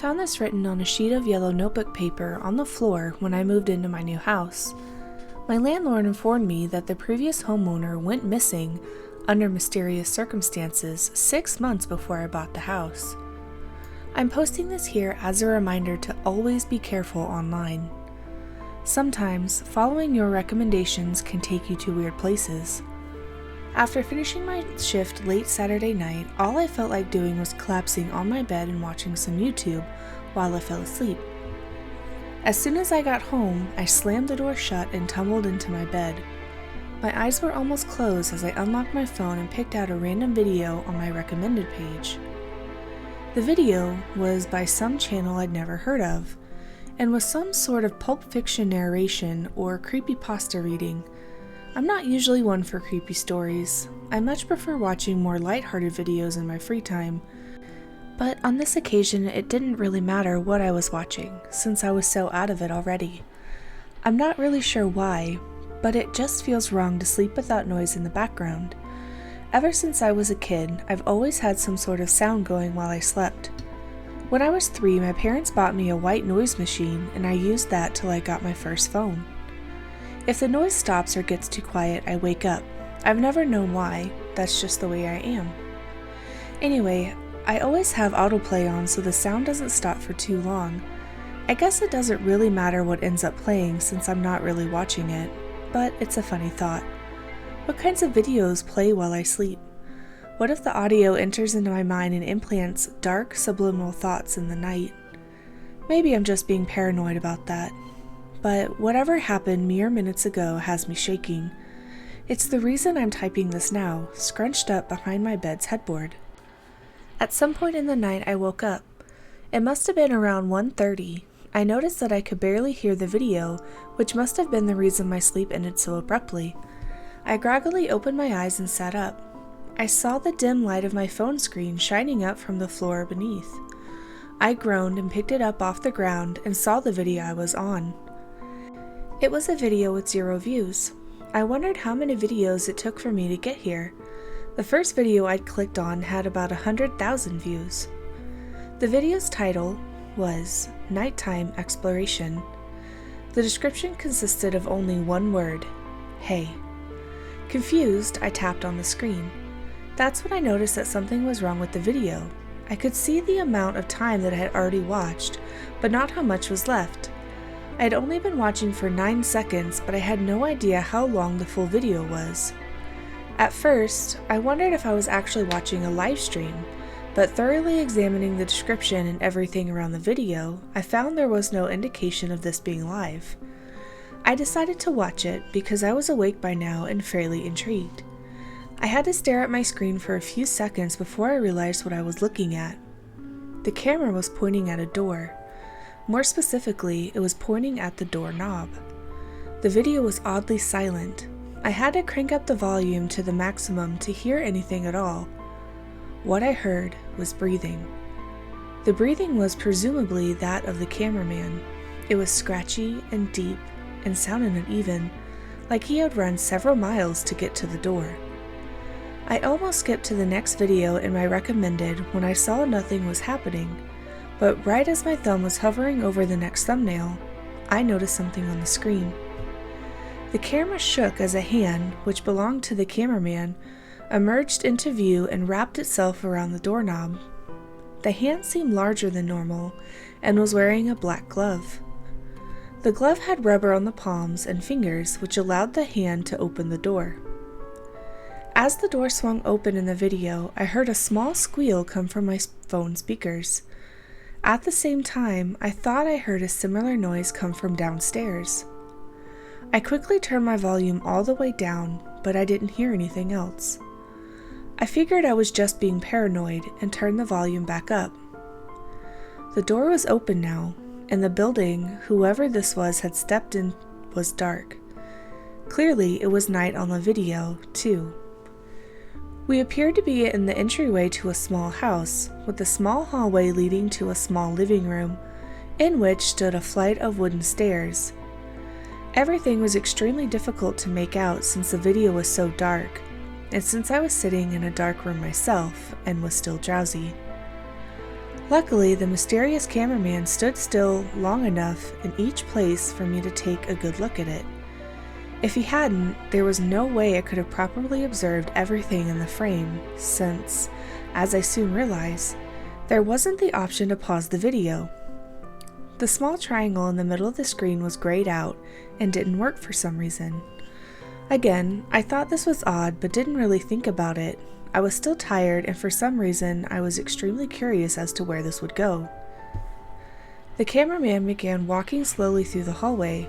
found this written on a sheet of yellow notebook paper on the floor when I moved into my new house. My landlord informed me that the previous homeowner went missing under mysterious circumstances 6 months before I bought the house. I'm posting this here as a reminder to always be careful online. Sometimes, following your recommendations can take you to weird places. After finishing my shift late Saturday night, all I felt like doing was collapsing on my bed and watching some YouTube while I fell asleep. As soon as I got home, I slammed the door shut and tumbled into my bed. My eyes were almost closed as I unlocked my phone and picked out a random video on my recommended page. The video was by some channel I'd never heard of, and was some sort of pulp fiction narration or creepypasta reading. I'm not usually one for creepy stories. I much prefer watching more lighthearted videos in my free time, but on this occasion it didn't really matter what I was watching, since I was so out of it already. I'm not really sure why, but it just feels wrong to sleep without noise in the background. Ever since I was a kid, I've always had some sort of sound going while I slept. When I was 3, my parents bought me a white noise machine, and I used that till I got my first phone. If the noise stops or gets too quiet, I wake up. I've never known why, that's just the way I am. Anyway, I always have autoplay on so the sound doesn't stop for too long. I guess it doesn't really matter what ends up playing since I'm not really watching it, but it's a funny thought. What kinds of videos play while I sleep? What if the audio enters into my mind and implants dark, subliminal thoughts in the night? Maybe I'm just being paranoid about that. But whatever happened mere minutes ago has me shaking. It's the reason I'm typing this now, scrunched up behind my bed's headboard. At some point in the night I woke up. It must have been around 1:30. I noticed that I could barely hear the video, which must have been the reason my sleep ended so abruptly. I groggily opened my eyes and sat up. I saw the dim light of my phone screen shining up from the floor beneath. I groaned and picked it up off the ground and saw the video I was on. It was a video with 0 views. I wondered how many videos it took for me to get here. The first video I'd clicked on had about 100,000 views. The video's title was Nighttime Exploration. The description consisted of only one word, hey. Confused, I tapped on the screen. That's when I noticed that something was wrong with the video. I could see the amount of time that I had already watched, but not how much was left. I had only been watching for 9 seconds, but I had no idea how long the full video was. At first, I wondered if I was actually watching a live stream, but thoroughly examining the description and everything around the video, I found there was no indication of this being live. I decided to watch it because I was awake by now and fairly intrigued. I had to stare at my screen for a few seconds before I realized what I was looking at. The camera was pointing at a door. More specifically, it was pointing at the doorknob. The video was oddly silent. I had to crank up the volume to the maximum to hear anything at all. What I heard was breathing. The breathing was presumably that of the cameraman. It was scratchy and deep and sounded uneven, like he had run several miles to get to the door. I almost skipped to the next video in my recommended when I saw nothing was happening, but right as my thumb was hovering over the next thumbnail, I noticed something on the screen. The camera shook as a hand, which belonged to the cameraman, emerged into view and wrapped itself around the doorknob. The hand seemed larger than normal and was wearing a black glove. The glove had rubber on the palms and fingers, which allowed the hand to open the door. As the door swung open in the video, I heard a small squeal come from my phone speakers. At the same time, I thought I heard a similar noise come from downstairs. I quickly turned my volume all the way down, but I didn't hear anything else. I figured I was just being paranoid and turned the volume back up. The door was open now, and the building, whoever this was had stepped in, was dark. Clearly, it was night on the video, too. We appeared to be in the entryway to a small house, with a small hallway leading to a small living room, in which stood a flight of wooden stairs. Everything was extremely difficult to make out since the video was so dark, and since I was sitting in a dark room myself and was still drowsy. Luckily, the mysterious cameraman stood still long enough in each place for me to take a good look at it. If he hadn't, there was no way I could have properly observed everything in the frame, since, as I soon realized, there wasn't the option to pause the video. The small triangle in the middle of the screen was grayed out and didn't work for some reason. Again, I thought this was odd but didn't really think about it. I was still tired, and for some reason I was extremely curious as to where this would go. The cameraman began walking slowly through the hallway.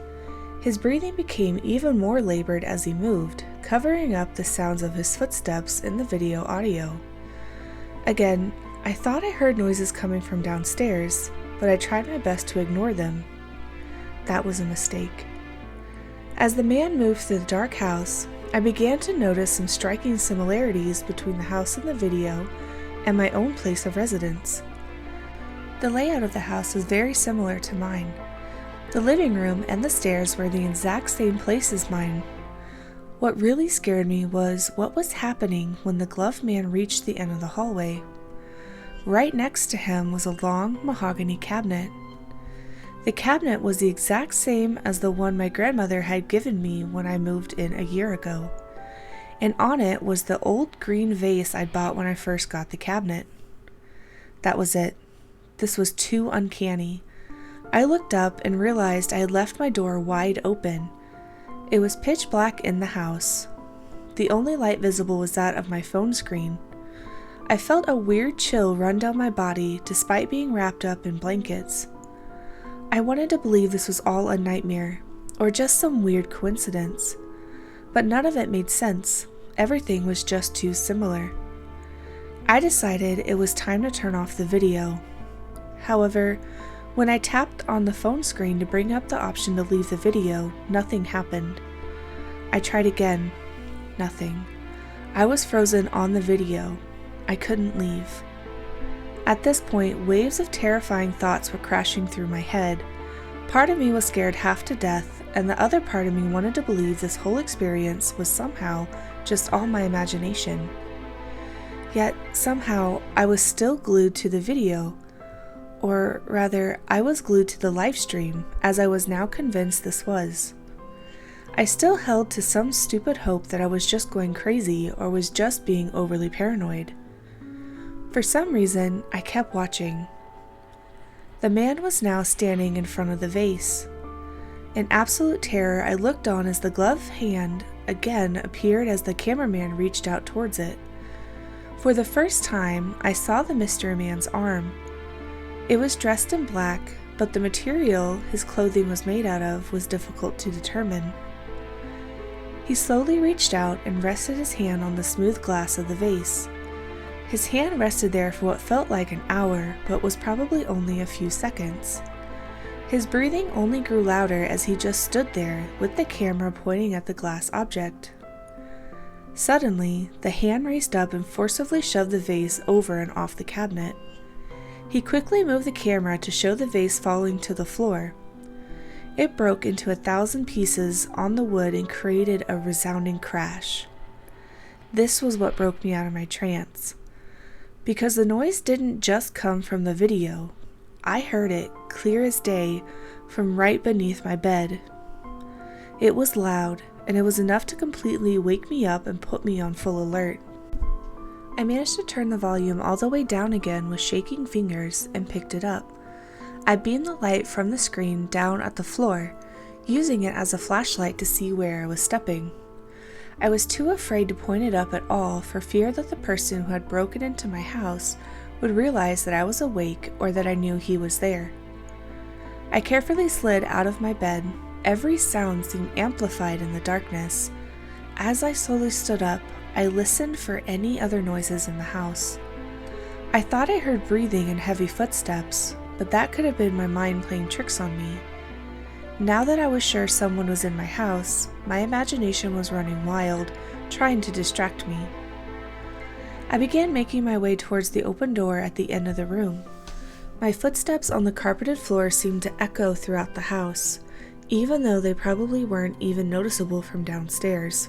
His breathing became even more labored as he moved, covering up the sounds of his footsteps in the video audio. Again, I thought I heard noises coming from downstairs, but I tried my best to ignore them. That was a mistake. As the man moved through the dark house, I began to notice some striking similarities between the house in the video and my own place of residence. The layout of the house was very similar to mine. The living room and the stairs were the exact same place as mine. What really scared me was what was happening when the gloved man reached the end of the hallway. Right next to him was a long mahogany cabinet. The cabinet was the exact same as the one my grandmother had given me when I moved in a year ago, and on it was the old green vase I'd bought when I first got the cabinet. That was it. This was too uncanny. I looked up and realized I had left my door wide open. It was pitch black in the house. The only light visible was that of my phone screen. I felt a weird chill run down my body despite being wrapped up in blankets. I wanted to believe this was all a nightmare, or just some weird coincidence, but none of it made sense. Everything was just too similar. I decided it was time to turn off the video. However, when I tapped on the phone screen to bring up the option to leave the video, nothing happened. I tried again. Nothing. I was frozen on the video. I couldn't leave. At this point, waves of terrifying thoughts were crashing through my head. Part of me was scared half to death, and the other part of me wanted to believe this whole experience was somehow just all my imagination. Yet, somehow, I was still glued to the video. Or rather, I was glued to the live stream, as I was now convinced this was. I still held to some stupid hope that I was just going crazy or was just being overly paranoid. For some reason, I kept watching. The man was now standing in front of the vase. In absolute terror, I looked on as the gloved hand again appeared as the cameraman reached out towards it. For the first time, I saw the mystery man's arm. It was dressed in black, but the material his clothing was made out of was difficult to determine. He slowly reached out and rested his hand on the smooth glass of the vase. His hand rested there for what felt like an hour, but was probably only a few seconds. His breathing only grew louder as he just stood there with the camera pointing at the glass object. Suddenly, the hand raised up and forcibly shoved the vase over and off the cabinet. He quickly moved the camera to show the vase falling to the floor. It broke into 1,000 pieces on the wood and created a resounding crash. This was what broke me out of my trance. Because the noise didn't just come from the video. I heard it, clear as day, from right beneath my bed. It was loud, and it was enough to completely wake me up and put me on full alert. I managed to turn the volume all the way down again with shaking fingers and picked it up. I beamed the light from the screen down at the floor, using it as a flashlight to see where I was stepping. I was too afraid to point it up at all for fear that the person who had broken into my house would realize that I was awake or that I knew he was there. I carefully slid out of my bed. Every sound seemed amplified in the darkness. As I slowly stood up, I listened for any other noises in the house. I thought I heard breathing and heavy footsteps, but that could have been my mind playing tricks on me. Now that I was sure someone was in my house, my imagination was running wild, trying to distract me. I began making my way towards the open door at the end of the room. My footsteps on the carpeted floor seemed to echo throughout the house, even though they probably weren't even noticeable from downstairs.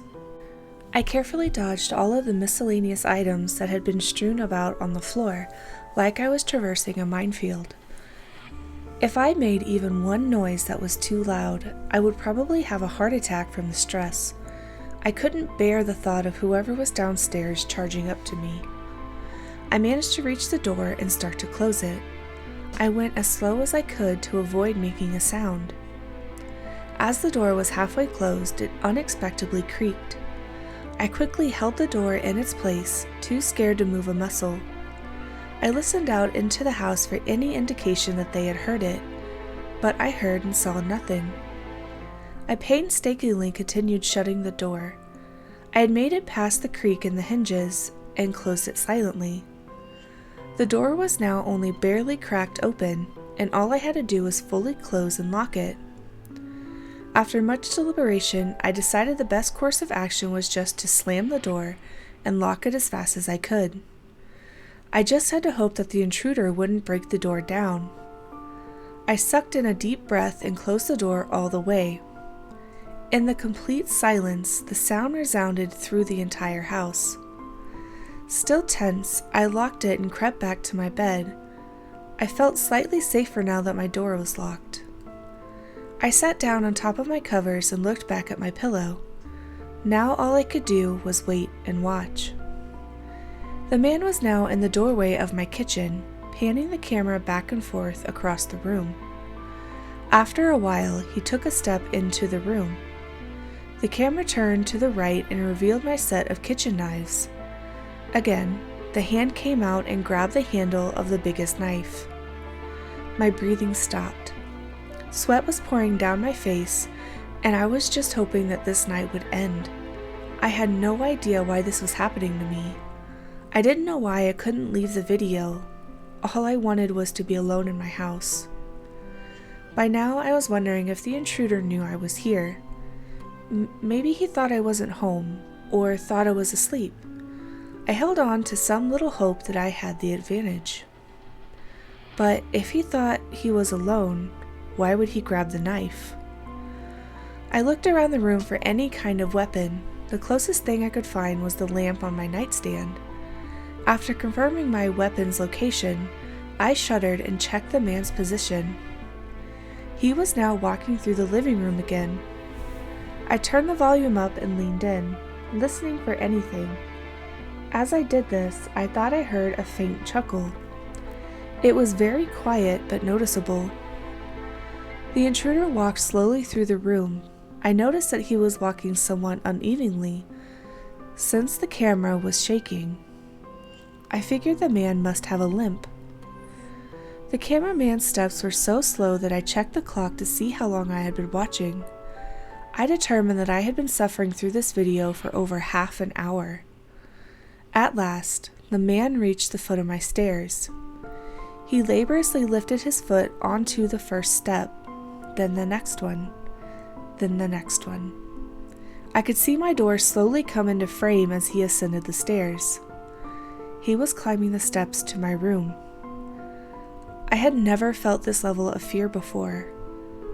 I carefully dodged all of the miscellaneous items that had been strewn about on the floor, like I was traversing a minefield. If I made even one noise that was too loud, I would probably have a heart attack from the stress. I couldn't bear the thought of whoever was downstairs charging up to me. I managed to reach the door and start to close it. I went as slow as I could to avoid making a sound. As the door was halfway closed, it unexpectedly creaked. I quickly held the door in its place, too scared to move a muscle. I listened out into the house for any indication that they had heard it, but I heard and saw nothing. I painstakingly continued shutting the door. I had made it past the creak in the hinges and closed it silently. The door was now only barely cracked open, and all I had to do was fully close and lock it. After much deliberation, I decided the best course of action was just to slam the door and lock it as fast as I could. I just had to hope that the intruder wouldn't break the door down. I sucked in a deep breath and closed the door all the way. In the complete silence, the sound resounded through the entire house. Still tense, I locked it and crept back to my bed. I felt slightly safer now that my door was locked. I sat down on top of my covers and looked back at my pillow. Now all I could do was wait and watch. The man was now in the doorway of my kitchen, panning the camera back and forth across the room. After a while, he took a step into the room. The camera turned to the right and revealed my set of kitchen knives. Again, the hand came out and grabbed the handle of the biggest knife. My breathing stopped. Sweat was pouring down my face, and I was just hoping that this night would end. I had no idea why this was happening to me. I didn't know why I couldn't leave the video. All I wanted was to be alone in my house. By now, I was wondering if the intruder knew I was here. Maybe he thought I wasn't home, or thought I was asleep. I held on to some little hope that I had the advantage. But if he thought he was alone, why would he grab the knife? I looked around the room for any kind of weapon. The closest thing I could find was the lamp on my nightstand. After confirming my weapon's location, I shuddered and checked the man's position. He was now walking through the living room again. I turned the volume up and leaned in, listening for anything. As I did this, I thought I heard a faint chuckle. It was very quiet but noticeable. The intruder walked slowly through the room. I noticed that he was walking somewhat unevenly, since the camera was shaking. I figured the man must have a limp. The cameraman's steps were so slow that I checked the clock to see how long I had been watching. I determined that I had been suffering through this video for over half an hour. At last, the man reached the foot of my stairs. He laboriously lifted his foot onto the first step, then the next one, then the next one. I could see my door slowly come into frame as he ascended the stairs. He was climbing the steps to my room. I had never felt this level of fear before.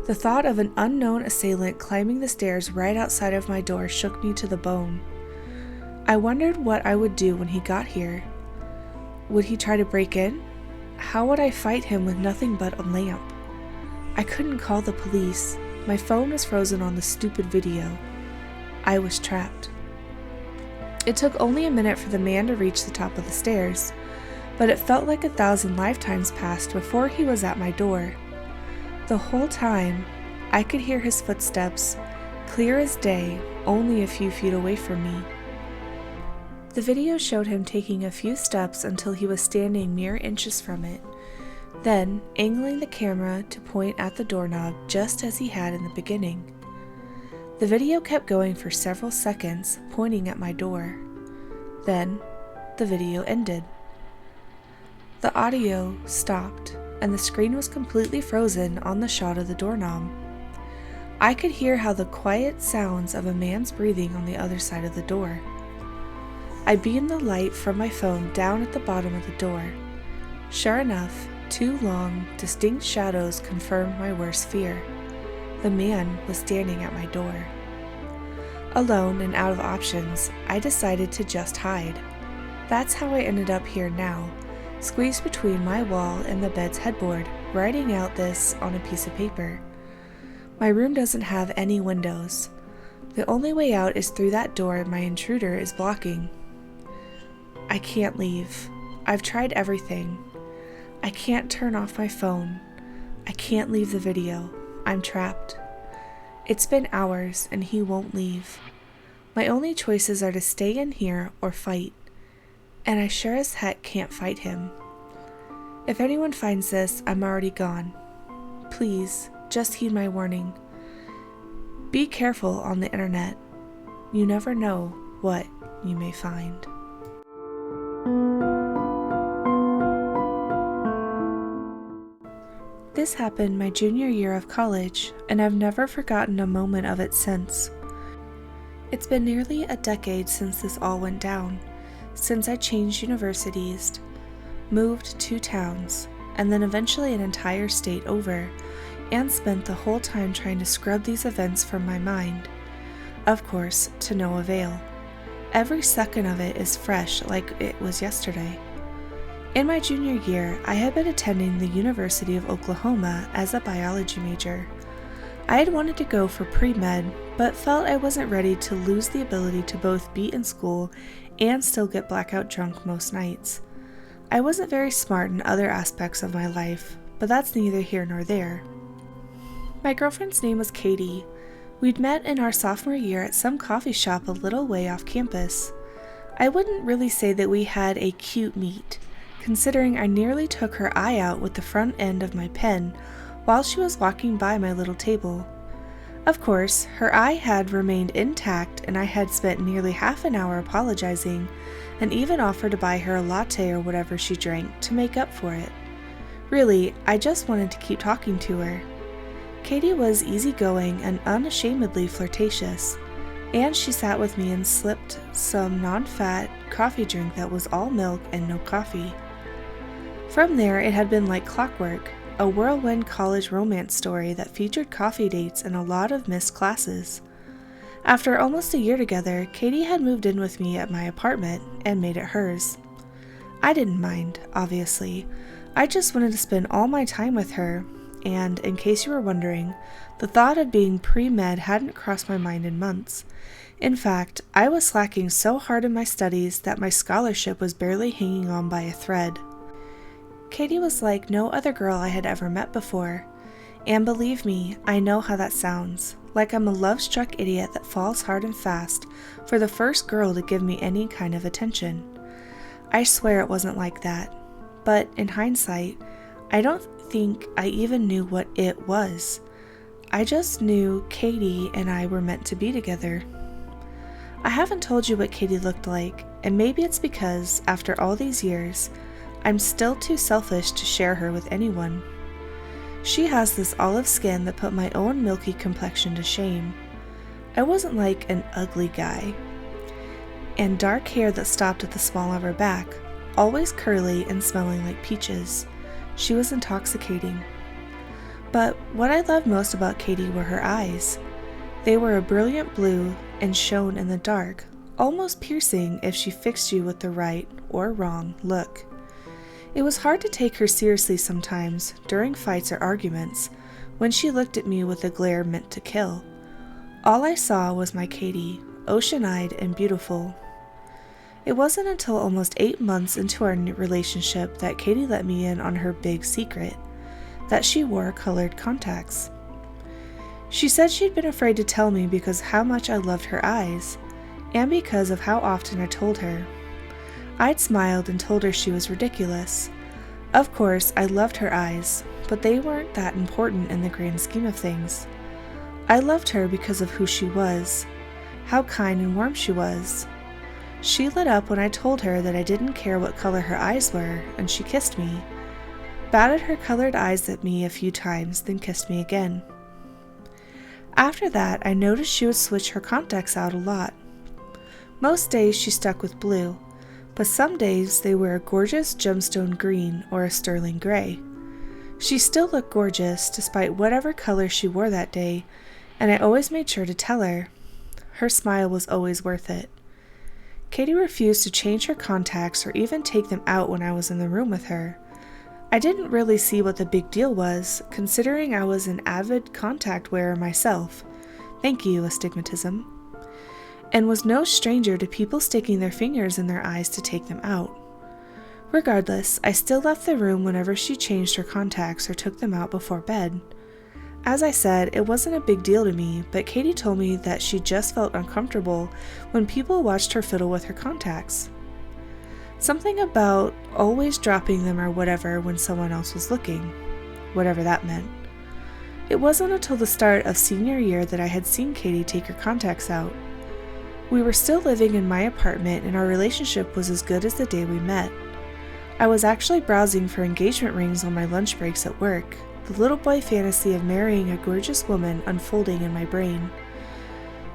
The thought of an unknown assailant climbing the stairs right outside of my door shook me to the bone. I wondered what I would do when he got here. Would he try to break in? How would I fight him with nothing but a lamp? I couldn't call the police. My phone was frozen on the stupid video. I was trapped. It took only a minute for the man to reach the top of the stairs, but it felt like 1,000 lifetimes passed before he was at my door. The whole time, I could hear his footsteps, clear as day, only a few feet away from me. The video showed him taking a few steps until he was standing mere inches from it, then angling the camera to point at the doorknob just as he had in the beginning. The video kept going for several seconds, pointing at my door. Then, the video ended. The audio stopped, and the screen was completely frozen on the shot of the doorknob. I could hear how the quiet sounds of a man's breathing on the other side of the door. I beamed the light from my phone down at the bottom of the door. Sure enough, 2 long, distinct shadows confirmed my worst fear. The man was standing at my door. Alone and out of options, I decided to just hide. That's how I ended up here now, squeezed between my wall and the bed's headboard, writing out this on a piece of paper. My room doesn't have any windows. The only way out is through that door my intruder is blocking. I can't leave. I've tried everything. I can't turn off my phone. I can't leave the video. I'm trapped. It's been hours and he won't leave. My only choices are to stay in here or fight. And I sure as heck can't fight him. If anyone finds this, I'm already gone. Please, just heed my warning. Be careful on the internet. You never know what you may find. This happened my junior year of college, and I've never forgotten a moment of it since. It's been nearly a decade since this all went down, since I changed universities, moved 2 towns, and then eventually an entire state over, and spent the whole time trying to scrub these events from my mind. Of course, to no avail. Every second of it is fresh like it was yesterday. In my junior year, I had been attending the University of Oklahoma as a biology major. I had wanted to go for pre-med, but felt I wasn't ready to lose the ability to both be in school and still get blackout drunk most nights. I wasn't very smart in other aspects of my life, but that's neither here nor there. My girlfriend's name was Katie. We'd met in our sophomore year at some coffee shop a little way off campus. I wouldn't really say that we had a cute meet, considering I nearly took her eye out with the front end of my pen while she was walking by my little table. Of course, her eye had remained intact, and I had spent nearly half an hour apologizing and even offered to buy her a latte or whatever she drank to make up for it. Really, I just wanted to keep talking to her. Katie was easygoing and unashamedly flirtatious, and she sat with me and slipped some non-fat coffee drink that was all milk and no coffee. From there, it had been like clockwork, a whirlwind college romance story that featured coffee dates and a lot of missed classes. After almost a year together, Katie had moved in with me at my apartment and made it hers. I didn't mind, obviously. I just wanted to spend all my time with her, and in case you were wondering, the thought of being pre-med hadn't crossed my mind in months. In fact, I was slacking so hard in my studies that my scholarship was barely hanging on by a thread. Katie was like no other girl I had ever met before, and believe me, I know how that sounds, like I'm a love-struck idiot that falls hard and fast for the first girl to give me any kind of attention. I swear it wasn't like that, but in hindsight, I don't think I even knew what it was. I just knew Katie and I were meant to be together. I haven't told you what Katie looked like, and maybe it's because, after all these years, I'm still too selfish to share her with anyone. She has this olive skin that put my own milky complexion to shame. I wasn't like an ugly guy. And dark hair that stopped at the small of her back, always curly and smelling like peaches. She was intoxicating. But what I loved most about Katie were her eyes. They were a brilliant blue and shone in the dark, almost piercing if she fixed you with the right or wrong look. It was hard to take her seriously sometimes, during fights or arguments, when she looked at me with a glare meant to kill. All I saw was my Katie, ocean-eyed and beautiful. It wasn't until almost 8 months into our new relationship that Katie let me in on her big secret, that she wore colored contacts. She said she'd been afraid to tell me because how much I loved her eyes, and because of how often I told her. I'd smiled and told her she was ridiculous. Of course, I loved her eyes, but they weren't that important in the grand scheme of things. I loved her because of who she was, how kind and warm she was. She lit up when I told her that I didn't care what color her eyes were, and she kissed me, batted her colored eyes at me a few times, then kissed me again. After that, I noticed she would switch her contacts out a lot. Most days she stuck with blue, but some days they were a gorgeous gemstone green or a sterling gray. She still looked gorgeous despite whatever color she wore that day, and I always made sure to tell her. Her smile was always worth it. Katie refused to change her contacts or even take them out when I was in the room with her. I didn't really see what the big deal was, considering I was an avid contact wearer myself. Thank you, astigmatism. And was no stranger to people sticking their fingers in their eyes to take them out. Regardless, I still left the room whenever she changed her contacts or took them out before bed. As I said, it wasn't a big deal to me, but Katie told me that she just felt uncomfortable when people watched her fiddle with her contacts. Something about always dropping them or whatever when someone else was looking, whatever that meant. It wasn't until the start of senior year that I had seen Katie take her contacts out. We were still living in my apartment and our relationship was as good as the day we met. I was actually browsing for engagement rings on my lunch breaks at work, the little boy fantasy of marrying a gorgeous woman unfolding in my brain.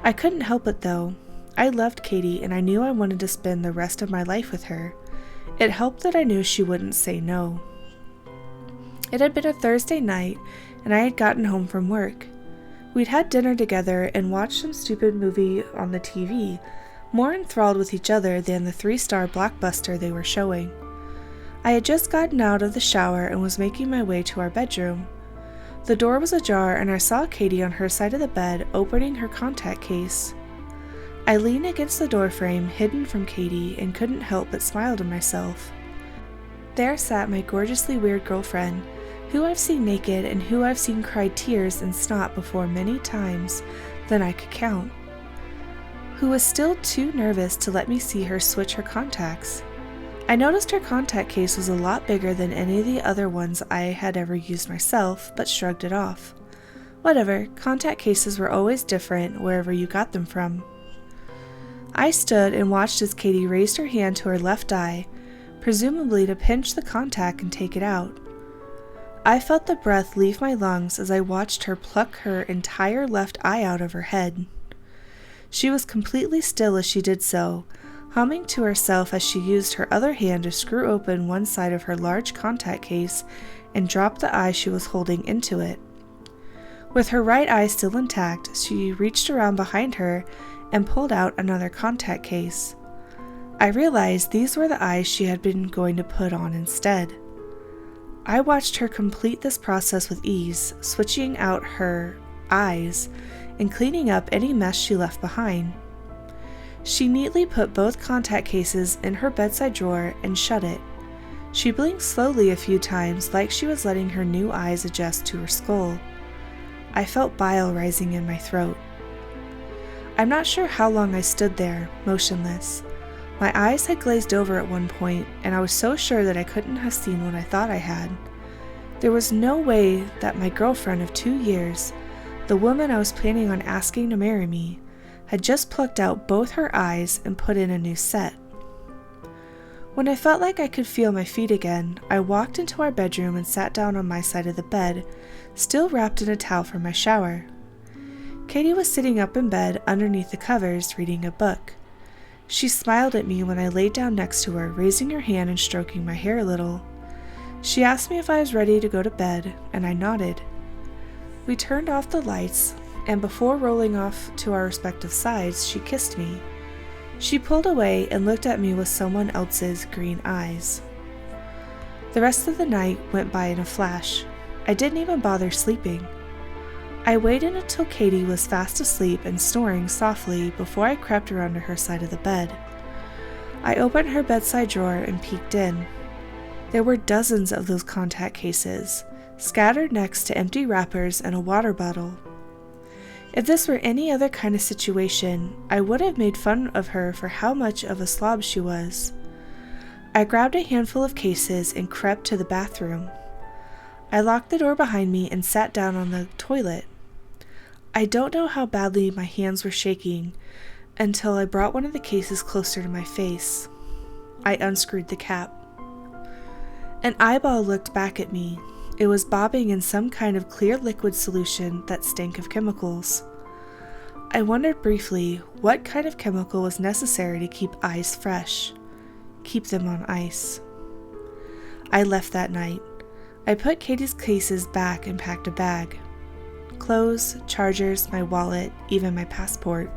I couldn't help it though. I loved Katie and I knew I wanted to spend the rest of my life with her. It helped that I knew she wouldn't say no. It had been a Thursday night and I had gotten home from work. We'd had dinner together and watched some stupid movie on the TV, more enthralled with each other than the 3-star blockbuster they were showing. I had just gotten out of the shower and was making my way to our bedroom. The door was ajar and I saw Katie on her side of the bed opening her contact case. I leaned against the doorframe, hidden from Katie, and couldn't help but smile to myself. There sat my gorgeously weird girlfriend, who I've seen naked and who I've seen cry tears and snot before many times than I could count, who was still too nervous to let me see her switch her contacts. I noticed her contact case was a lot bigger than any of the other ones I had ever used myself, but shrugged it off. Whatever, contact cases were always different wherever you got them from. I stood and watched as Katie raised her hand to her left eye, presumably to pinch the contact and take it out. I felt the breath leave my lungs as I watched her pluck her entire left eye out of her head. She was completely still as she did so, humming to herself as she used her other hand to screw open one side of her large contact case and drop the eye she was holding into it. With her right eye still intact, she reached around behind her and pulled out another contact case. I realized these were the eyes she had been going to put on instead. I watched her complete this process with ease, switching out her eyes and cleaning up any mess she left behind. She neatly put both contact cases in her bedside drawer and shut it. She blinked slowly a few times like she was letting her new eyes adjust to her skull. I felt bile rising in my throat. I'm not sure how long I stood there, motionless. My eyes had glazed over at one point, and I was so sure that I couldn't have seen what I thought I had. There was no way that my girlfriend of 2 years, the woman I was planning on asking to marry me, had just plucked out both her eyes and put in a new set. When I felt like I could feel my feet again, I walked into our bedroom and sat down on my side of the bed, still wrapped in a towel from my shower. Katie was sitting up in bed underneath the covers reading a book. She smiled at me when I laid down next to her, raising her hand and stroking my hair a little. She asked me if I was ready to go to bed, and I nodded. We turned off the lights, and before rolling off to our respective sides, she kissed me. She pulled away and looked at me with someone else's green eyes. The rest of the night went by in a flash. I didn't even bother sleeping. I waited until Katie was fast asleep and snoring softly before I crept around to her side of the bed. I opened her bedside drawer and peeked in. There were dozens of those contact cases, scattered next to empty wrappers and a water bottle. If this were any other kind of situation, I would have made fun of her for how much of a slob she was. I grabbed a handful of cases and crept to the bathroom. I locked the door behind me and sat down on the toilet. I don't know how badly my hands were shaking until I brought one of the cases closer to my face. I unscrewed the cap. An eyeball looked back at me. It was bobbing in some kind of clear liquid solution that stank of chemicals. I wondered briefly what kind of chemical was necessary to keep eyes fresh, keep them on ice. I left that night. I put Katie's cases back and packed a bag. Clothes, chargers, my wallet, even my passport.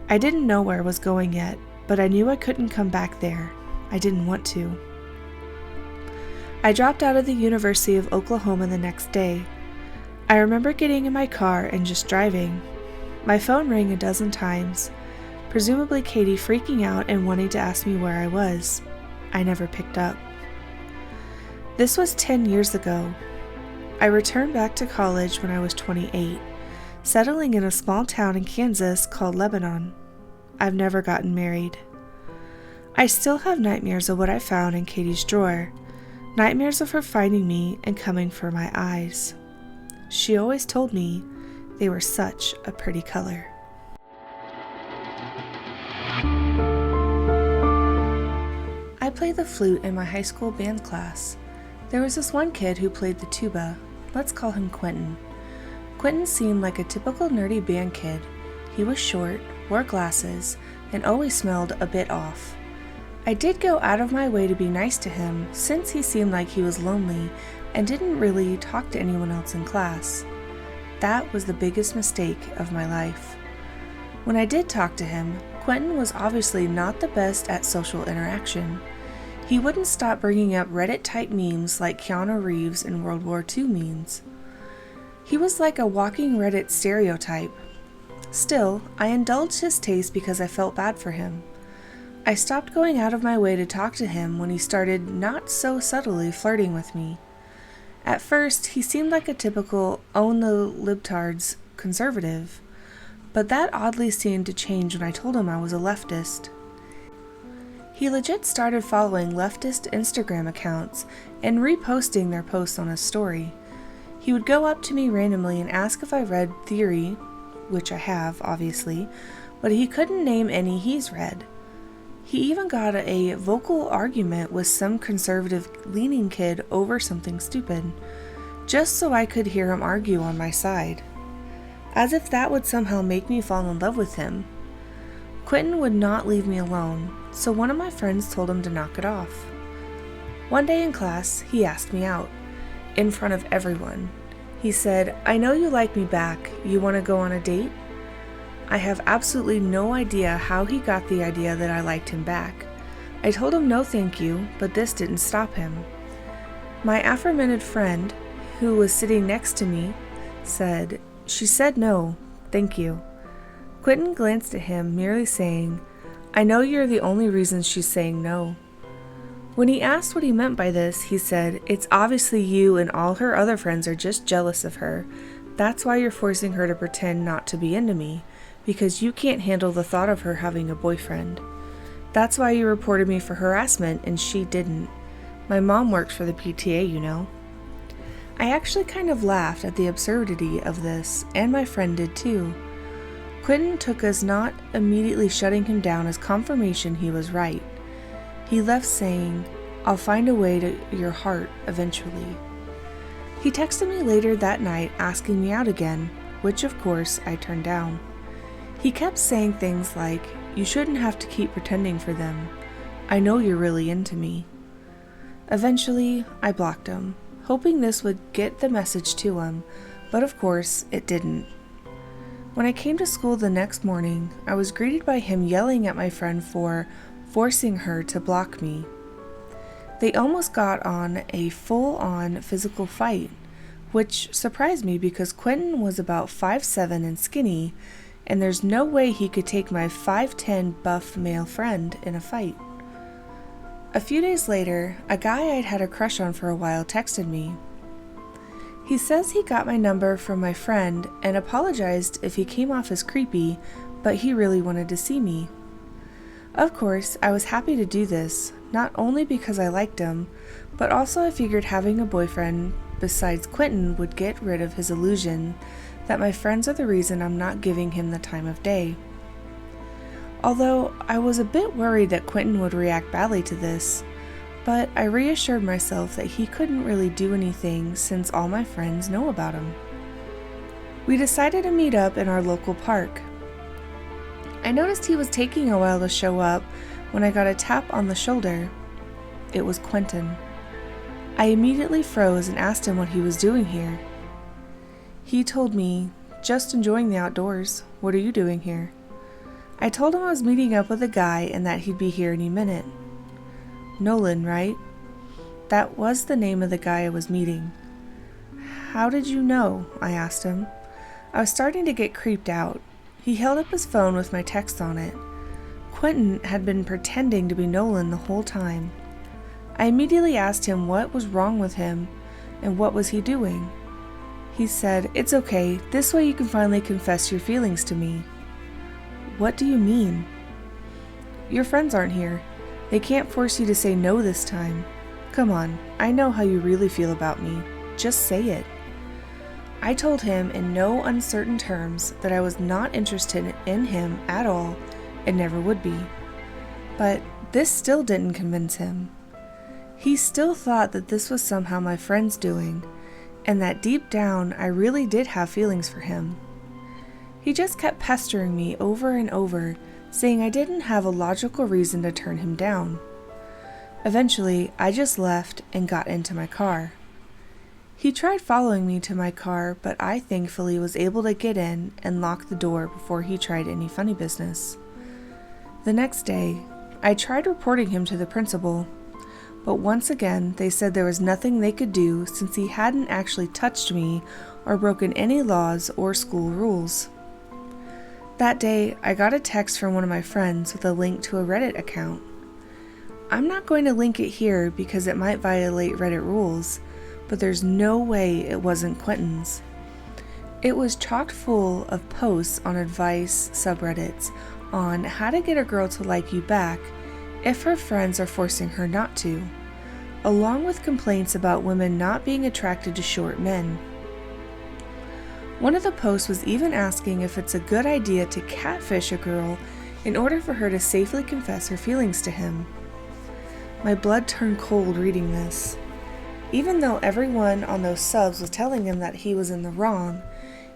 I didn't know where I was going yet. but I knew I couldn't come back there. I didn't want to. I dropped out of the University of Oklahoma the next day. I remember getting in my car and just driving. My phone rang a dozen times, presumably Katie freaking out and wanting to ask me where I was. I never picked up. This was 10 years ago. I returned back to college when I was 28, settling in a small town in Kansas called Lebanon. I've never gotten married. I still have nightmares of what I found in Katie's drawer, nightmares of her finding me and coming for my eyes. She always told me they were such a pretty color. I played the flute in my high school band class. There was this one kid who played the tuba. Let's call him Quentin. Quentin seemed like a typical nerdy band kid. He was short, wore glasses, and always smelled a bit off. I did go out of my way to be nice to him since he seemed like he was lonely and didn't really talk to anyone else in class. That was the biggest mistake of my life. When I did talk to him, Quentin was obviously not the best at social interaction. He wouldn't stop bringing up Reddit-type memes like Keanu Reeves in World War II memes. He was like a walking Reddit stereotype. Still, I indulged his taste because I felt bad for him. I stopped going out of my way to talk to him when he started not so subtly flirting with me. At first, he seemed like a typical own the libtards conservative, but that oddly seemed to change when I told him I was a leftist. He legit started following leftist Instagram accounts and reposting their posts on his story. He would go up to me randomly and ask if I read theory, which I have, obviously, but he couldn't name any he's read. He even got a vocal argument with some conservative-leaning kid over something stupid, just so I could hear him argue on my side. As if that would somehow make me fall in love with him. Quentin would not leave me alone, so one of my friends told him to knock it off. One day in class, he asked me out, in front of everyone. He said, "I know you like me back. You want to go on a date?" I have absolutely no idea how he got the idea that I liked him back. I told him no thank you, but this didn't stop him. My aforementioned friend, who was sitting next to me, said, "She said no, thank you." Quentin glanced at him, merely saying, "I know you're the only reason she's saying no." When he asked what he meant by this, he said, "It's obviously you and all her other friends are just jealous of her. That's why you're forcing her to pretend not to be into me, because you can't handle the thought of her having a boyfriend. That's why you reported me for harassment and she didn't. My mom works for the PTA, you know." I actually kind of laughed at the absurdity of this, and my friend did too. Quentin took us not immediately shutting him down as confirmation he was right. He left saying, "I'll find a way to your heart eventually." He texted me later that night asking me out again, which of course I turned down. He kept saying things like, "You shouldn't have to keep pretending for them. I know you're really into me." Eventually, I blocked him, hoping this would get the message to him, but of course, it didn't. When I came to school the next morning, I was greeted by him yelling at my friend for forcing her to block me. They almost got on a full-on physical fight, which surprised me because Quentin was about 5'7" and skinny, and there's no way he could take my 5'10" buff male friend in a fight. A few days later, a guy I'd had a crush on for a while texted me. He says he got my number from my friend and apologized if he came off as creepy, but he really wanted to see me. Of course, I was happy to do this, not only because I liked him, but also I figured having a boyfriend besides Quentin would get rid of his illusion that my friends are the reason I'm not giving him the time of day. Although I was a bit worried that Quentin would react badly to this, but I reassured myself that he couldn't really do anything since all my friends know about him. We decided to meet up in our local park. I noticed he was taking a while to show up when I got a tap on the shoulder. It was Quentin. I immediately froze and asked him what he was doing here. He told me, "Just enjoying the outdoors. What are you doing here?" I told him I was meeting up with a guy and that he'd be here any minute. Nolan, right? That was the name of the guy I was meeting. How did you know? I asked him. I was starting to get creeped out. He held up his phone with my text on it. Quentin had been pretending to be Nolan the whole time. I immediately asked him what was wrong with him and what was he doing. He said, "It's okay, this way you can finally confess your feelings to me." What do you mean? Your friends aren't here. They can't force you to say no this time. Come on, I know how you really feel about me. Just say it. I told him in no uncertain terms that I was not interested in him at all and never would be. But this still didn't convince him. He still thought that this was somehow my friend's doing, and that deep down I really did have feelings for him. He just kept pestering me over and over, saying I didn't have a logical reason to turn him down. Eventually, I just left and got into my car. He tried following me to my car, but I thankfully was able to get in and lock the door before he tried any funny business. The next day, I tried reporting him to the principal, but once again they said there was nothing they could do since he hadn't actually touched me or broken any laws or school rules. That day, I got a text from one of my friends with a link to a Reddit account. I'm not going to link it here because it might violate Reddit rules, but there's no way it wasn't Quentin's. It was chock full of posts on advice subreddits on how to get a girl to like you back if her friends are forcing her not to, along with complaints about women not being attracted to short men. One of the posts was even asking if it's a good idea to catfish a girl in order for her to safely confess her feelings to him. My blood turned cold reading this. Even though everyone on those subs was telling him that he was in the wrong,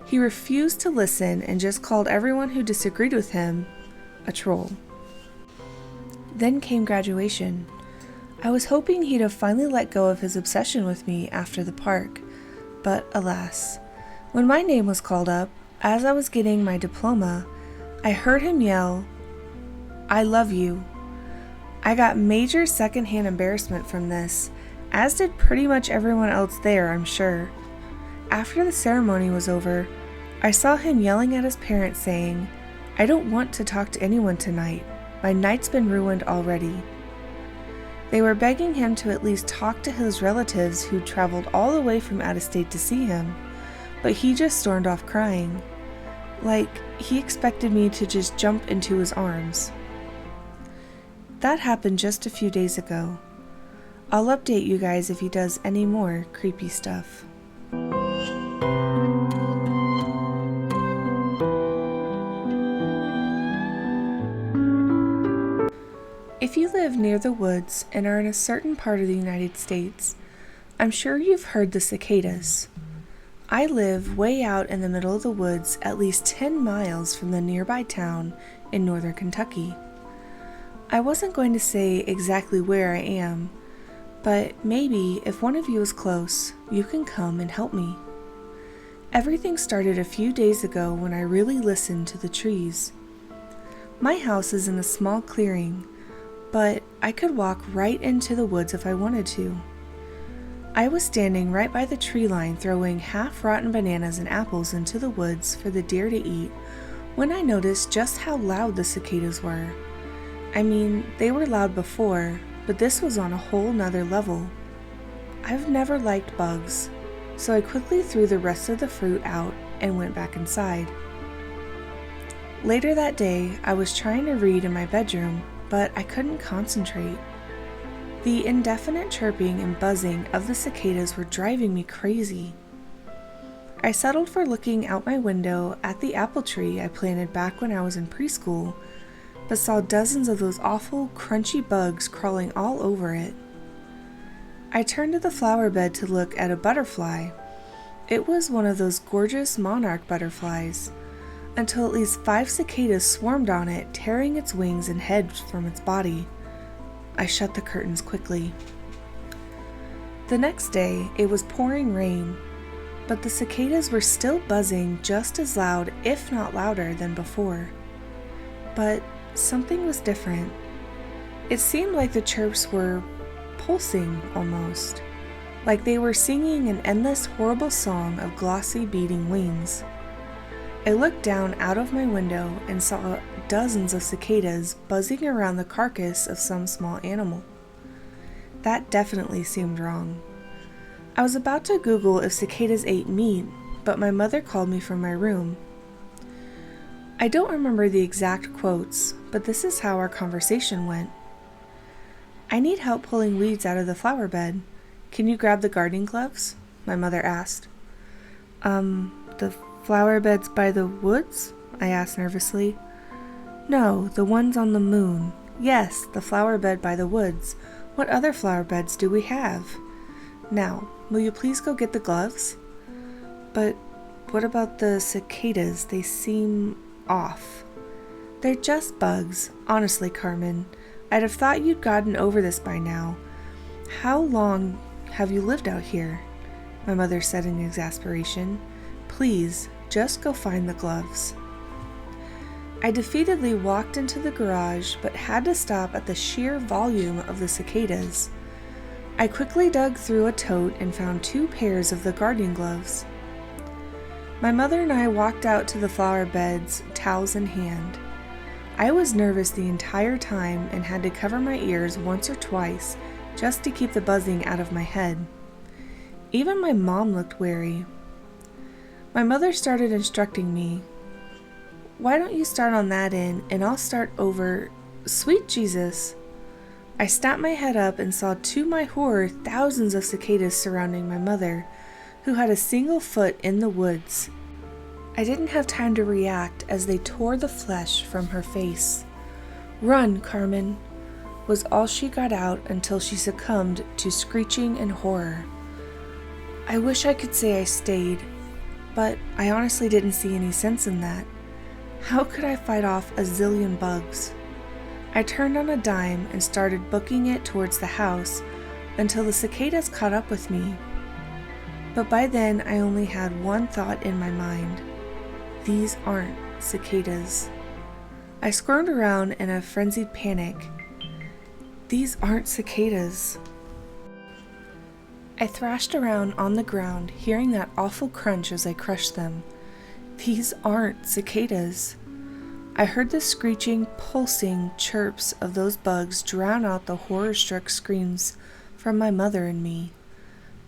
he refused to listen and just called everyone who disagreed with him a troll. Then came graduation. I was hoping he'd have finally let go of his obsession with me after the park, but alas, when my name was called up, as I was getting my diploma, I heard him yell, "I love you." I got major secondhand embarrassment from this, as did pretty much everyone else there, I'm sure. After the ceremony was over, I saw him yelling at his parents saying, "I don't want to talk to anyone tonight. My night's been ruined already." They were begging him to at least talk to his relatives who'd traveled all the way from out of state to see him, but he just stormed off crying, like he expected me to just jump into his arms. That happened just a few days ago. I'll update you guys if he does any more creepy stuff. If you live near the woods and are in a certain part of the United States, I'm sure you've heard the cicadas. I live way out in the middle of the woods, at least 10 miles from the nearby town in northern Kentucky. I wasn't going to say exactly where I am, but maybe if one of you is close, you can come and help me. Everything started a few days ago when I really listened to the trees. My house is in a small clearing, but I could walk right into the woods if I wanted to. I was standing right by the tree line throwing half-rotten bananas and apples into the woods for the deer to eat when I noticed just how loud the cicadas were. I mean, they were loud before, but this was on a whole nother level. I've never liked bugs, so I quickly threw the rest of the fruit out and went back inside. Later that day, I was trying to read in my bedroom, but I couldn't concentrate. The indefinite chirping and buzzing of the cicadas were driving me crazy. I settled for looking out my window at the apple tree I planted back when I was in preschool, but saw dozens of those awful, crunchy bugs crawling all over it. I turned to the flower bed to look at a butterfly. It was one of those gorgeous monarch butterflies, until at least 5 cicadas swarmed on it, tearing its wings and head from its body. I shut the curtains quickly. The next day, it was pouring rain, but the cicadas were still buzzing just as loud, if not louder, than before. but something was different. It seemed like the chirps were pulsing almost, like they were singing an endless, horrible song of glossy, beating wings. I looked down out of my window and saw dozens of cicadas buzzing around the carcass of some small animal. That definitely seemed wrong. I was about to Google if cicadas ate meat, but my mother called me from my room. I don't remember the exact quotes, but this is how our conversation went. "I need help pulling weeds out of the flower bed. Can you grab the gardening gloves?" my mother asked. The flower beds by the woods?" I asked nervously. "No, the ones on the moon. Yes, the flower bed by the woods. What other flower beds do we have? Now, will you please go get the gloves?" "But what about the cicadas? They seem off." "They're just bugs. Honestly, Carmen, I'd have thought you'd gotten over this by now. How long have you lived out here?" my mother said in exasperation. "Please, just go find the gloves." I defeatedly walked into the garage, but had to stop at the sheer volume of the cicadas. I quickly dug through a tote and found 2 pairs of the gardening gloves. My mother and I walked out to the flower beds, towels in hand. I was nervous the entire time and had to cover my ears once or twice just to keep the buzzing out of my head. Even my mom looked wary. My mother started instructing me. "Why don't you start on that end and I'll start over." Sweet Jesus! I snapped my head up and saw, to my horror, thousands of cicadas surrounding my mother, who had a single foot in the woods. I didn't have time to react as they tore the flesh from her face. "Run, Carmen," was all she got out until she succumbed to screeching and horror. I wish I could say I stayed, but I honestly didn't see any sense in that. How could I fight off a zillion bugs? I turned on a dime and started booking it towards the house until the cicadas caught up with me. But by then I only had one thought in my mind. These aren't cicadas. I squirmed around in a frenzied panic. These aren't cicadas. I thrashed around on the ground, hearing that awful crunch as I crushed them. These aren't cicadas. I heard the screeching, pulsing chirps of those bugs drown out the horror-struck screams from my mother and me.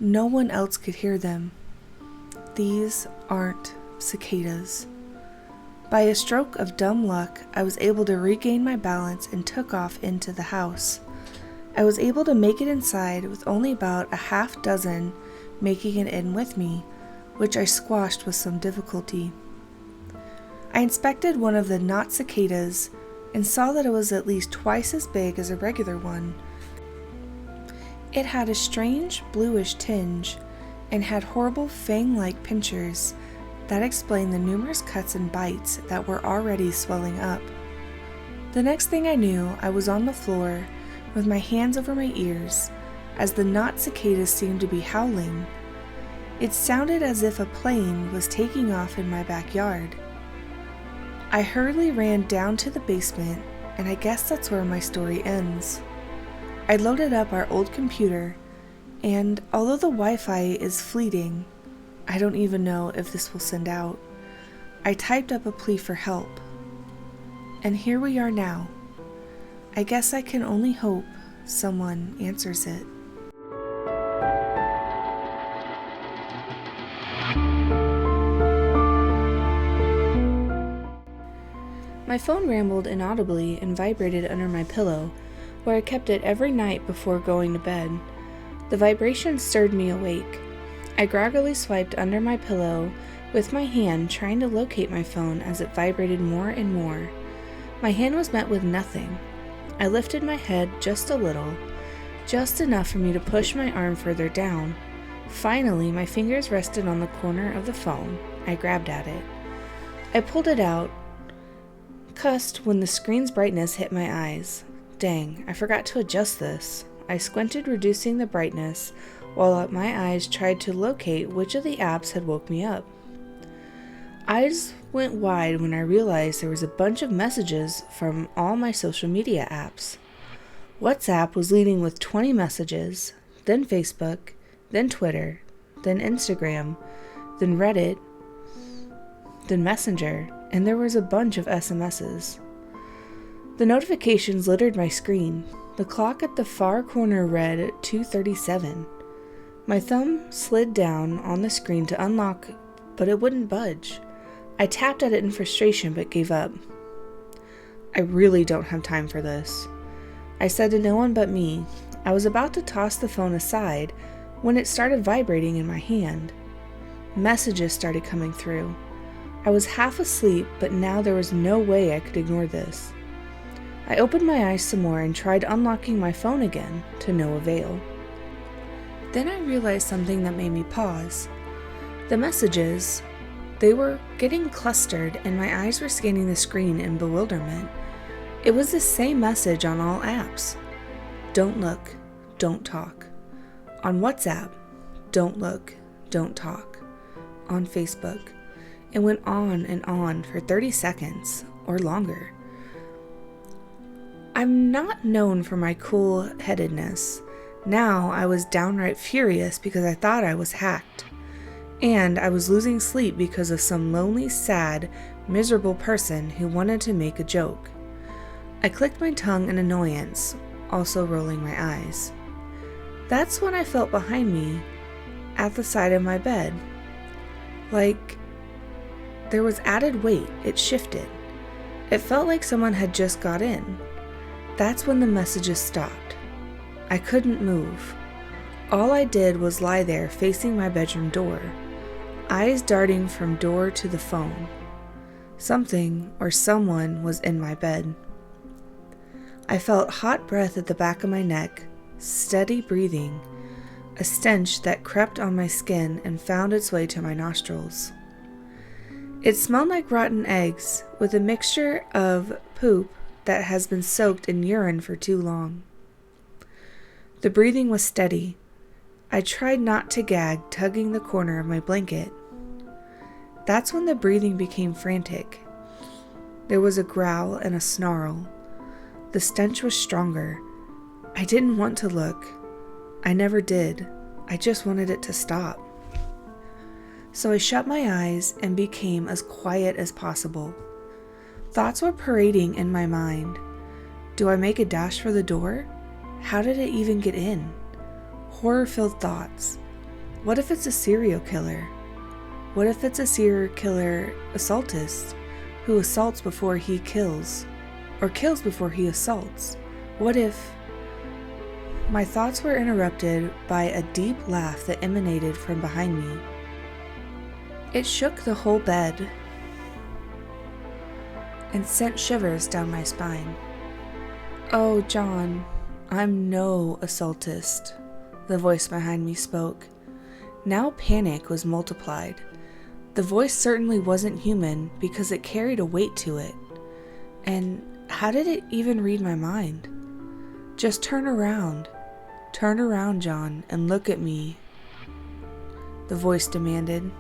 No one else could hear them. These aren't cicadas. By a stroke of dumb luck, I was able to regain my balance and took off into the house. I was able to make it inside with only about a half dozen making it in with me, which I squashed with some difficulty. I inspected one of the not cicadas and saw that it was at least twice as big as a regular one. It had a strange bluish tinge and had horrible fang-like pincers that explained the numerous cuts and bites that were already swelling up. The next thing I knew, I was on the floor with my hands over my ears as the not cicadas seemed to be howling. It sounded as if a plane was taking off in my backyard. I hurriedly ran down to the basement, and I guess that's where my story ends. I loaded up our old computer, and although the Wi-Fi is fleeting, I don't even know if this will send out. I typed up a plea for help. And here we are now. I guess I can only hope someone answers it. My phone rambled inaudibly and vibrated under my pillow, where I kept it every night before going to bed. The vibration stirred me awake. I groggily swiped under my pillow with my hand, trying to locate my phone as it vibrated more and more. My hand was met with nothing. I lifted my head just a little, just enough for me to push my arm further down. Finally, my fingers rested on the corner of the phone. I grabbed at it. I pulled it out, cussed when the screen's brightness hit my eyes. Dang, I forgot to adjust this. I squinted, reducing the brightness, while my eyes tried to locate which of the apps had woke me up. Eyes went wide when I realized there was a bunch of messages from all my social media apps. WhatsApp was leading with 20 messages, then Facebook, then Twitter, then Instagram, then Reddit, then Messenger, and there was a bunch of SMSs. The notifications littered my screen. The clock at the far corner read 2:37. My thumb slid down on the screen to unlock, but it wouldn't budge. I tapped at it in frustration but gave up. I really don't have time for this, I said to no one but me. I was about to toss the phone aside when it started vibrating in my hand. Messages started coming through. I was half asleep, but now there was no way I could ignore this. I opened my eyes some more and tried unlocking my phone again, to no avail. Then I realized something that made me pause. The messages, they were getting clustered and my eyes were scanning the screen in bewilderment. It was the same message on all apps. Don't look, don't talk. On WhatsApp, don't look, don't talk. On Facebook, it went on and on for 30 seconds or longer. I'm not known for my cool-headedness. Now I was downright furious because I thought I was hacked. And I was losing sleep because of some lonely, sad, miserable person who wanted to make a joke. I clicked my tongue in annoyance, also rolling my eyes. That's when I felt behind me, at the side of my bed. Like there was added weight. It shifted. It felt like someone had just got in. That's when the messages stopped. I couldn't move. All I did was lie there facing my bedroom door, eyes darting from door to the phone. Something or someone was in my bed. I felt hot breath at the back of my neck, steady breathing, a stench that crept on my skin and found its way to my nostrils. It smelled like rotten eggs with a mixture of poop that has been soaked in urine for too long. The breathing was steady. I tried not to gag, tugging the corner of my blanket. That's when the breathing became frantic. There was a growl and a snarl. The stench was stronger. I didn't want to look. I never did. I just wanted it to stop. So I shut my eyes and became as quiet as possible. Thoughts were parading in my mind. Do I make a dash for the door? How did it even get in? Horror-filled thoughts. What if it's a serial killer? What if it's a serial killer assaultist who assaults before he kills, or kills before he assaults? What if... My thoughts were interrupted by a deep laugh that emanated from behind me. It shook the whole bed and sent shivers down my spine. "Oh, John, I'm no assaultist," the voice behind me spoke. Now panic was multiplied. The voice certainly wasn't human because it carried a weight to it. And how did it even read my mind? "Just turn around, John, and look at me," the voice demanded.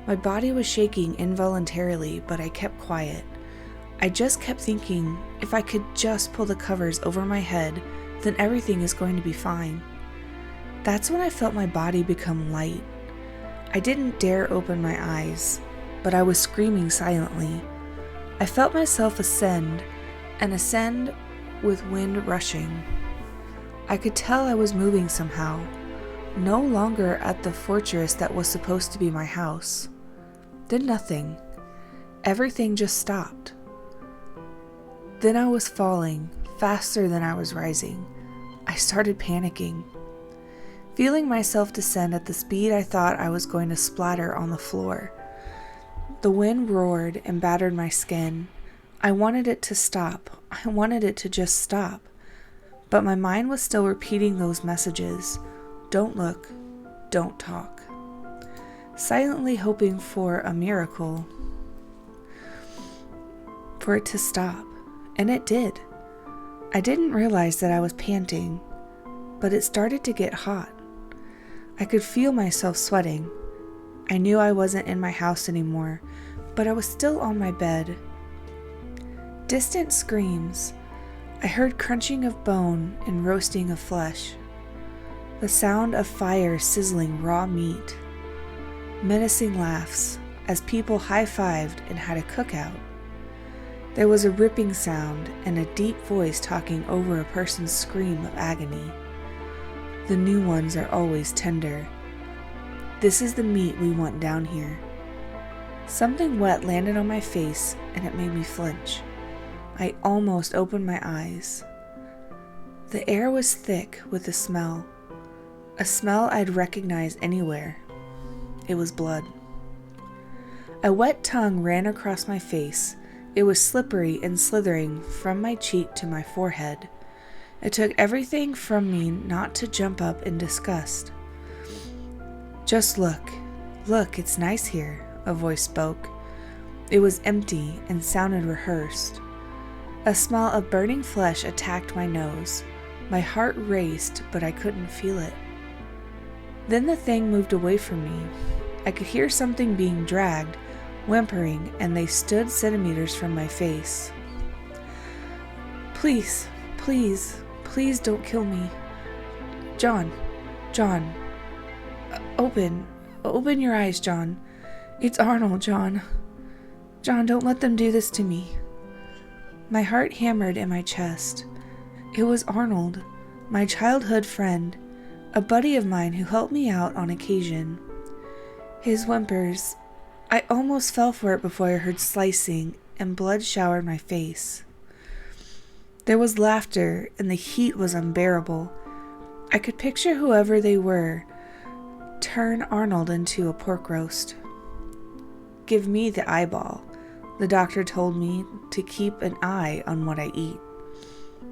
My body was shaking involuntarily, but I kept quiet. I just kept thinking, if I could just pull the covers over my head, then everything is going to be fine. That's when I felt my body become light. I didn't dare open my eyes, but I was screaming silently. I felt myself ascend with wind rushing. I could tell I was moving somehow, no longer at the fortress that was supposed to be my house. Then nothing. Everything just stopped. Then I was falling faster than I was rising. I started panicking, feeling myself descend at the speed I thought I was going to splatter on the floor. The wind roared and battered my skin. I wanted it to stop. I wanted it to just stop. But my mind was still repeating those messages. Don't look, don't talk. Silently hoping for a miracle, for it to stop. And it did. I didn't realize that I was panting, but it started to get hot. I could feel myself sweating. I knew I wasn't in my house anymore, but I was still on my bed. Distant screams. I heard crunching of bone and roasting of flesh. The sound of fire sizzling raw meat. Menacing laughs as people high-fived and had a cookout. There was a ripping sound and a deep voice talking over a person's scream of agony. The new ones are always tender. This is the meat we want down here. Something wet landed on my face and it made me flinch. I almost opened my eyes. The air was thick with a smell I'd recognize anywhere. It was blood. A wet tongue ran across my face. It was slippery and slithering from my cheek to my forehead. It took everything from me not to jump up in disgust. Just look, it's nice here, a voice spoke. It was empty and sounded rehearsed. A smell of burning flesh attacked my nose. My heart raced, but I couldn't feel it. Then the thing moved away from me. I could hear something being dragged, whimpering, and they stood centimeters from my face. Please don't kill me. John, open your eyes, John. It's Arnold, John. John, don't let them do this to me. My heart hammered in my chest. It was Arnold, my childhood friend, a buddy of mine who helped me out on occasion. His whimpers, I almost fell for it before I heard slicing and blood showered my face. There was laughter and the heat was unbearable. I could picture whoever they were turn Arnold into a pork roast. Give me the eyeball. The doctor told me to keep an eye on what I eat.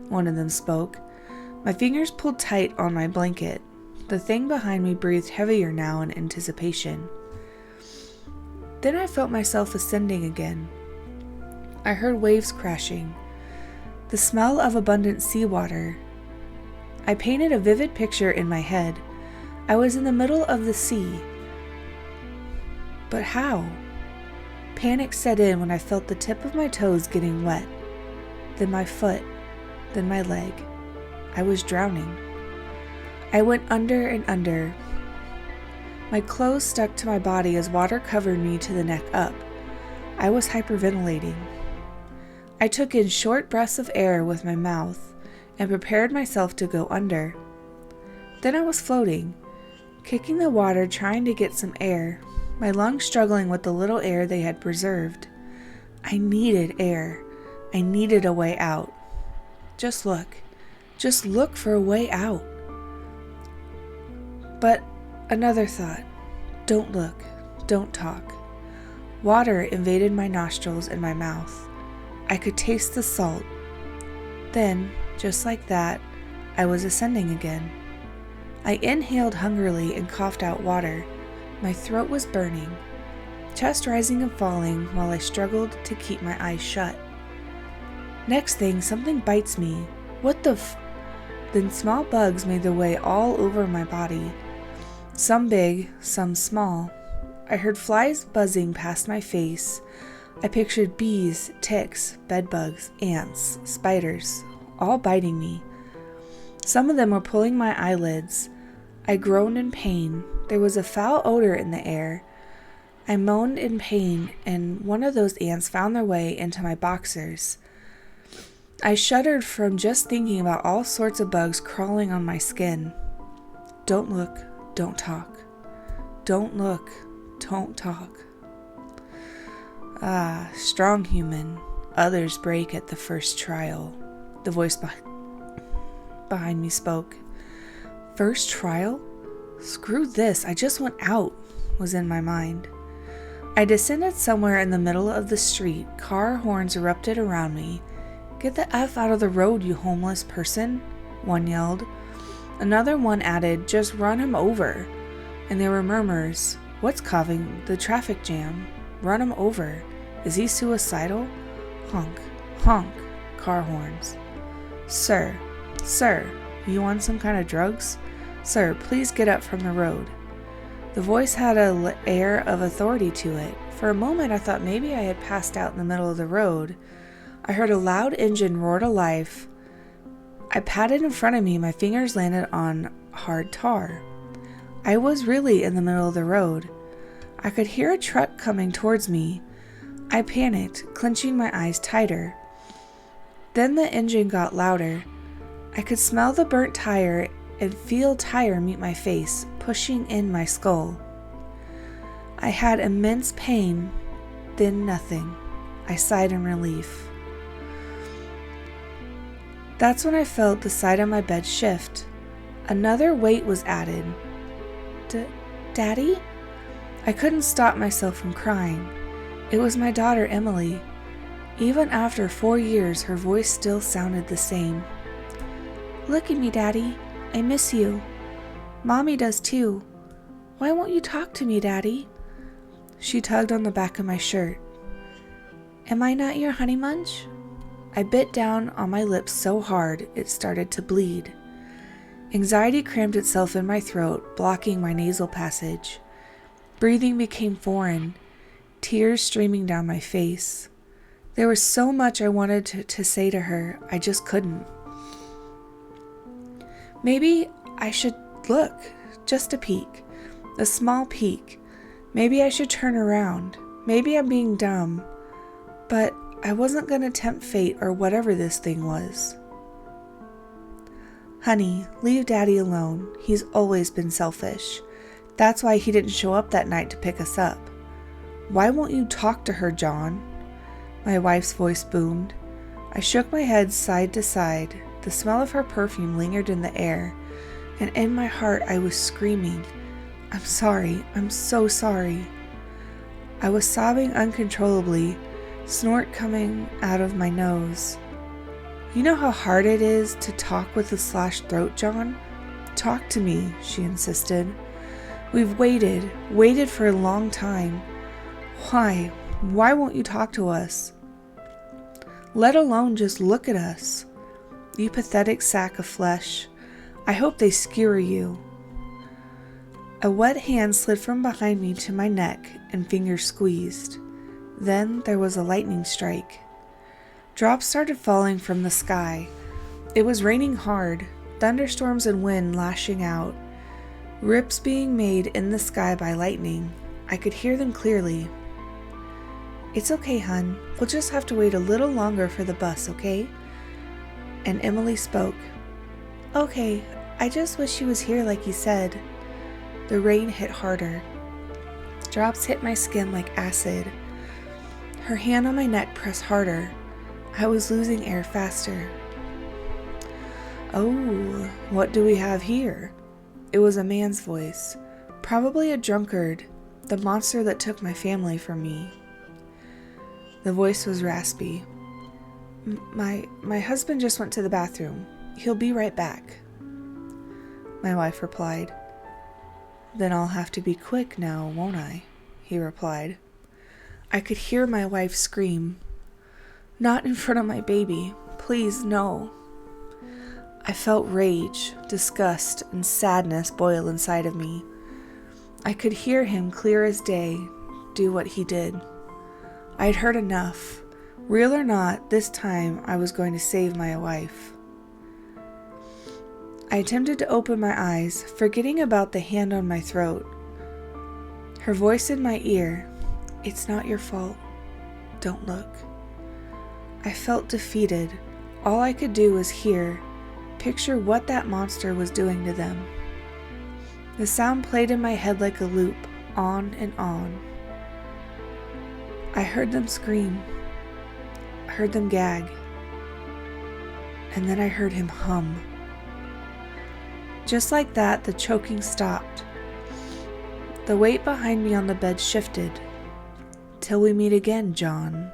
One of them spoke. My fingers pulled tight on my blanket. The thing behind me breathed heavier now in anticipation. Then I felt myself ascending again. I heard waves crashing. The smell of abundant seawater. I painted a vivid picture in my head. I was in the middle of the sea. But how? Panic set in when I felt the tip of my toes getting wet. Then my foot. Then my leg. I was drowning. I went under and under. My clothes stuck to my body as water covered me to the neck up. I was hyperventilating. I took in short breaths of air with my mouth and prepared myself to go under. Then I was floating, kicking the water, trying to get some air, my lungs struggling with the little air they had preserved. I needed air. I needed a way out. Just look for a way out. But another thought. Don't look. Don't talk. Water invaded my nostrils and my mouth. I could taste the salt. Then, just like that, I was ascending again. I inhaled hungrily and coughed out water. My throat was burning, chest rising and falling while I struggled to keep my eyes shut. Next thing, something bites me. What the Then small bugs made their way all over my body. Some big, some small. I heard flies buzzing past my face. I pictured bees, ticks, bedbugs, ants, spiders, all biting me. Some of them were pulling my eyelids. I groaned in pain. There was a foul odor in the air. I moaned in pain, and one of those ants found their way into my boxers. I shuddered from just thinking about all sorts of bugs crawling on my skin. Don't look, don't talk. Don't look, don't talk. Ah, strong human. Others break at the first trial. The voice behind me spoke. First trial? Screw this, I just went out, was in my mind. I descended somewhere in the middle of the street. Car horns erupted around me. Get the F out of the road, you homeless person, one yelled. Another one added, just run him over. And there were murmurs. What's causing the traffic jam? Run him over. Is he suicidal? Honk, honk, car horns. Sir, you on some kind of drugs? Sir, please get up from the road. The voice had an air of authority to it. For a moment, I thought maybe I had passed out in the middle of the road. I heard a loud engine roar to life. I patted in front of me. My fingers landed on hard tar. I was really in the middle of the road. I could hear a truck coming towards me. I panicked, clenching my eyes tighter. Then the engine got louder. I could smell the burnt tire and feel tire meet my face, pushing in my skull. I had immense pain, then nothing. I sighed in relief. That's when I felt the side of my bed shift. Another weight was added. Daddy? I couldn't stop myself from crying. It was my daughter, Emily. Even after 4 years, her voice still sounded the same. Look at me, Daddy. I miss you. Mommy does too. Why won't you talk to me, Daddy? She tugged on the back of my shirt. Am I not your honey munch? I bit down on my lips so hard it started to bleed. Anxiety crammed itself in my throat, blocking my nasal passage. Breathing became foreign, tears streaming down my face. There was so much I wanted to say to her, I just couldn't. Maybe I should look, just a peek, a small peek. Maybe I should turn around. Maybe I'm being dumb. But I wasn't going to tempt fate or whatever this thing was. Honey, leave Daddy alone. He's always been selfish. That's why he didn't show up that night to pick us up. Why won't you talk to her, John? My wife's voice boomed. I shook my head side to side. The smell of her perfume lingered in the air, and in my heart I was screaming, I'm sorry, I'm so sorry. I was sobbing uncontrollably, snort coming out of my nose. You know how hard it is to talk with a slashed throat, John? Talk to me, she insisted. We've waited for a long time. Why won't you talk to us? Let alone just look at us. You pathetic sack of flesh. I hope they skewer you. A wet hand slid from behind me to my neck and fingers squeezed. Then there was a lightning strike. Drops started falling from the sky. It was raining hard, thunderstorms and wind lashing out, rips being made in the sky by lightning. I could hear them clearly. It's okay, hun. We'll just have to wait a little longer for the bus, okay? And Emily spoke. Okay, I just wish she was here like you said. The rain hit harder. Drops hit my skin like acid. Her hand on my neck pressed harder. I was losing air faster. Oh, what do we have here? It was a man's voice. Probably a drunkard, the monster that took my family from me. The voice was raspy. My husband just went to the bathroom. He'll be right back. My wife replied. Then I'll have to be quick now, won't I? He replied. I could hear my wife scream. Not in front of my baby. Please, no. I felt rage, disgust, and sadness boil inside of me. I could hear him clear as day do what he did. I'd heard enough. Real or not, this time I was going to save my wife. I attempted to open my eyes, forgetting about the hand on my throat. Her voice in my ear, it's not your fault. Don't look. I felt defeated. All I could do was picture what that monster was doing to them. The sound played in my head like a loop, on and on. I heard them scream. I heard them gag. And then I heard him hum. Just like that, the choking stopped. The weight behind me on the bed shifted. Till we meet again, John.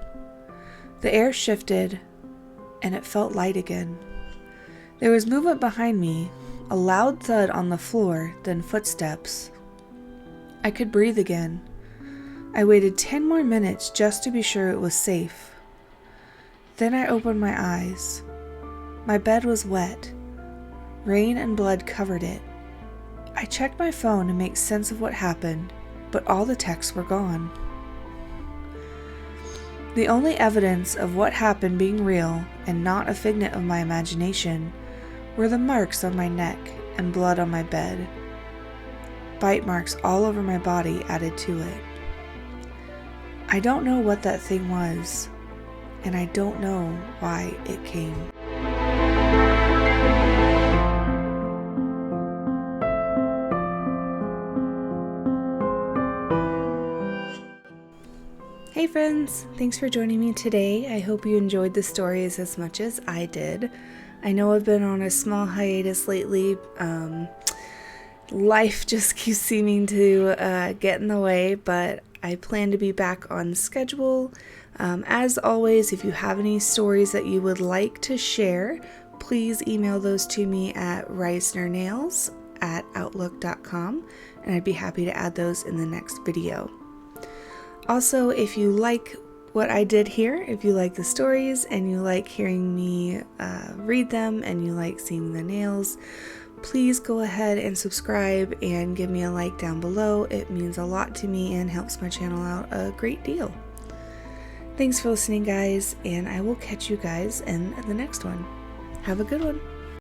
The air shifted, and it felt light again. There was movement behind me, a loud thud on the floor, then footsteps. I could breathe again. I waited 10 more minutes just to be sure it was safe. Then I opened my eyes. My bed was wet. Rain and blood covered it. I checked my phone to make sense of what happened, but all the texts were gone. The only evidence of what happened being real and not a figment of my imagination were the marks on my neck and blood on my bed. Bite marks all over my body added to it. I don't know what that thing was, and I don't know why it came. Hey friends, thanks for joining me today. I hope you enjoyed the stories as much as I did. I know I've been on a small hiatus lately. Life just keeps seeming to get in the way, but I plan to be back on schedule. As always, if you have any stories that you would like to share, please email those to me at reisnernails@outlook.com, and I'd be happy to add those in the next video. Also, if you like what I did here, if you like the stories and you like hearing me read them and you like seeing the nails, please go ahead and subscribe and give me a like down below. It means a lot to me and helps my channel out a great deal. Thanks for listening, guys, and I will catch you guys in the next one. Have a good one.